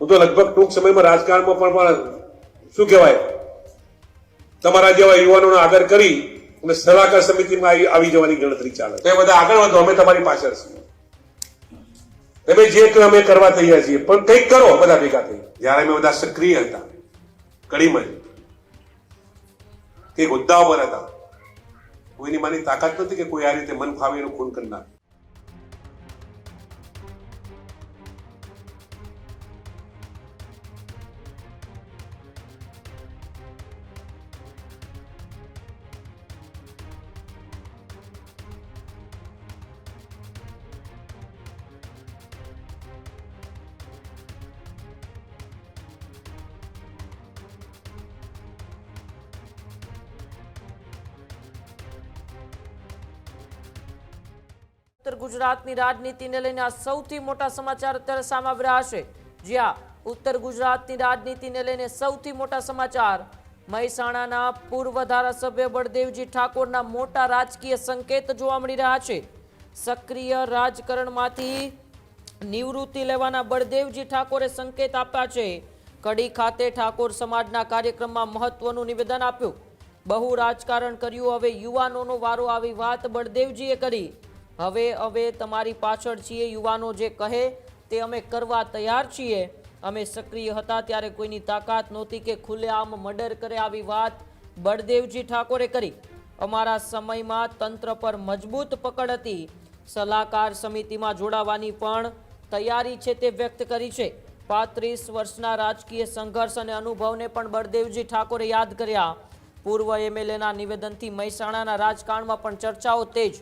હું તો લગભગ ટૂંક સમયમાં રાજકારણમાં પણ શું કહેવાય તમારા જેવા યુવાનોનો આદર કરી અને સલાહકાર સમિતિમાં આવી જવાની ગણતરી ચાલે. તો એ બધા આગળ વધો, અમે તમારી પાછળ છીએ. તમે જે કહો અમે કરવા તૈયાર છીએ, પણ કંઈક કરો બધા ભેગા થઈ. જયારે અમે બધા સક્રિય હતા કડીમાં, કંઈક હોદ્દા પર હતા, કોઈની માની તાકાત નથી કે કોઈ આ રીતે મન ફાવે એનું ખૂન કરનાર. ઉત્તર ગુજરાતની રાજનીતિને લઈને આ સૌથી મોટા સમાચાર અત્યારે સામે આવી રહ્યા છે. જ્યાં ઉત્તર ગુજરાતની રાજનીતિને લઈને સૌથી મોટા સમાચાર, મહેસાણાના પૂર્વ ધારાસભ્ય બળદેવજી ઠાકોરના મોટા રાજકીય સંકેત જોવા મળી રહ્યા છે. સક્રિય રાજકારણમાંથી નિવૃત્તિ લેવાના બળદેવજી ઠાકોરે સંકેત આપ્યા છે. કડી ખાતે ઠાકોર સમાજના કાર્યક્રમમાં મહત્વનું નિવેદન આપ્યું. બહુ રાજકારણ કર્યું, હવે યુવાનોનો વારો, આવી વાત બળદેવજીએ કરી. હવે તમારી પાછળ છીએ, યુવાનો જે કહે તે અમે કરવા તૈયાર છીએ. અમે સક્રિય હતા ત્યારે કોઈની તાકાત નહોતી કે ખુલ્લેઆમ મર્ડર કરે, આવી વાત બળદેવજી ઠાકોરે કરી. અમારા સમયમાં તંત્ર પર મજબૂત પકડ હતી, સલાહકાર સમિતિમાં જોડાવાની પણ તૈયારી છે તે વ્યક્ત કરી છે. 35 વર્ષના રાજકીય સંઘર્ષ અને અનુભવને પણ બળદેવજી ઠાકોરે યાદ કર્યા. પૂર્વ એમએલએના નિવેદનથી મહેસાણાના રાજકારણમાં પણ ચર્ચાઓ તેજ.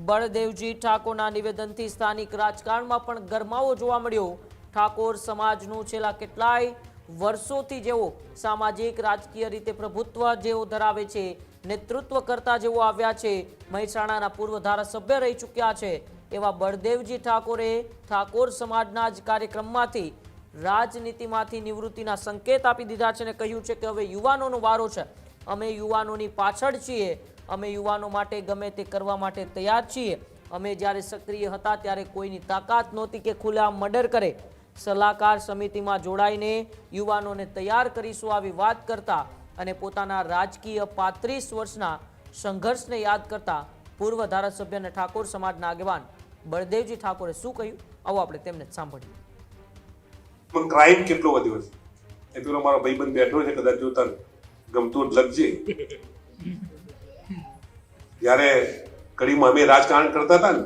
બળદેવજી ઠાકોરના નિવેદનથી સ્થાનિક રાજકારણમાં પણ ગરમાવો જોવા મળ્યો. ઠાકોર સમાજનું છેલ્લા કેટલાય વર્ષોથી જેઓ સામાજિક રાજકીય રીતે પ્રભુત્વ જેઓ ધરાવે છે, નેતૃત્વ કરતા જેઓ આવ્યા છે, મહેસાણાના પૂર્વ ધારાસભ્ય રહી ચૂક્યા છે, એવા બળદેવજી ઠાકોરે ઠાકોર સમાજના જ કાર્યક્રમમાંથી રાજનીતિમાંથી નિવૃત્તિના સંકેત આપી દીધા છે અને કહ્યું છે કે હવે યુવાનોનો વારો છે. અમે યુવાનોની પાછળ છીએ, અમે યુવાનો માટે ગમે તે કરવા માટે તૈયાર છીએ. અમે જ્યારે સક્રિય હતા ત્યારે કોઈની તાકાત નહોતી કે ખુલ્લેઆમ મર્ડર કરે. સલાહકાર સમિતિમાં જોડાઈને યુવાનોને તૈયાર કરીશું, આવી વાત કરતા અને પોતાના રાજકીય 35 વર્ષના સંઘર્ષને યાદ કરતા પૂર્વ ધારાસભ્ય અને ઠાકોર સમાજના આગેવાન બળદેવજી ઠાકોરે શું કહ્યું, આવો આપણે તેમને સાંભળીએ. પણ ક્રાઇમ કેટલો વધ્યો છે એ પેલો મારો ભાઈબંધ બેઠો છે, કદાચ જોતા ગમતું લગજે. જયારે કડીમાં અમે રાજકારણ કરતા હતા ને,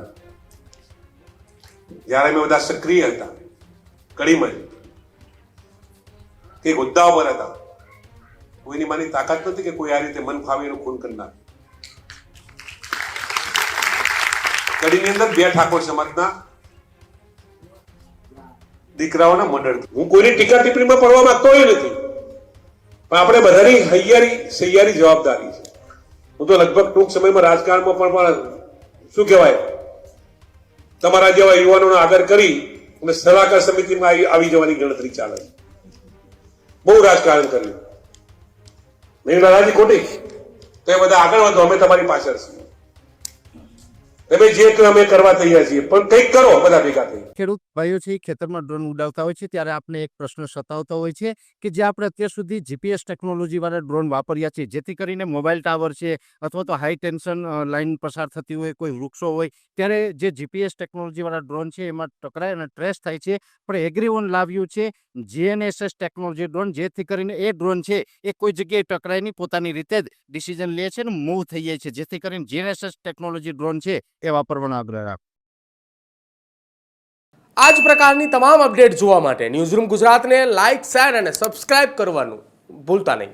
જયારે અમે બધા સક્રિય હતા કડીમાં, કંઈક હોદ્દા પર હતા, કોઈની માની તાકાત નથી કે કોઈ આ રીતે મન ફાવે એનું ખૂન કરનાર. કડીની અંદર 2 ઠાકોર સમાજના દીકરાઓના મર્ડર. હું કોઈની ટીકા ટિપ્પણીમાં પડવા માંગતો નથી, પણ આપણે બધાની હૈયારી સહિયારી જવાબદારી છે. હું તો લગભગ ટૂંક સમયમાં રાજકારણમાં પણ શું કહેવાય તમારા જેવા યુવાનોનો આદર કરી અને સલાહકાર સમિતિમાં આવી જવાની ગણતરી ચાલે. બહુ રાજકારણ કર્યું, નહીં દાદાજી ખોટી? તો એ બધા આગળ વધો, અમે તમારી પાછળ છીએ. તમે જે કહો અમે કરવા તૈયાર છીએ, પણ કંઈક કરો બધા ભેગા થઈ. ખેડૂત ભાઈઓ છે ખેતરમાં ડ્રોન ઉડાવતા હોય છે ત્યારે આપણે એક પ્રશ્ન સતાવતો હોય છે કે જે આપણે અત્યાર સુધી જીપીએસ ટેકનોલોજી વાળા ડ્રોન વાપર્યા છે, જેથી કરીને મોબાઈલ ટાવર છે અથવા તો હાઈ ટેન્શન લાઈન પસાર થતી હોય, કોઈ વૃક્ષો હોય, ત્યારે જે જીપીએસ ટેકનોલોજી વાળા ડ્રોન છે એમાં ટકરાય અને ટ્રેસ થાય છે. પણ એગ્રીવન લાવ્યું છે જીએનએસએસ ટેકનોલોજી ડ્રોન, જેથી કરીને એ ડ્રોન છે એ કોઈ જગ્યાએ ટકરાય નહીં, પોતાની રીતે જ ડિસિઝન લે છે અને મૂવ થઈ જાય છે, જેથી કરીને જીએનએસએસ ટેકનોલોજી ડ્રોન છે એ વાપરવાનો આગ્રહ રાખો. આ જ પ્રકારની તમામ અપડેટ જોવા માટે ન્યૂઝરૂમ ગુજરાતને લાઇક, શેર અને સબસ્ક્રાઇબ કરવાનું ભૂલતા નહીં.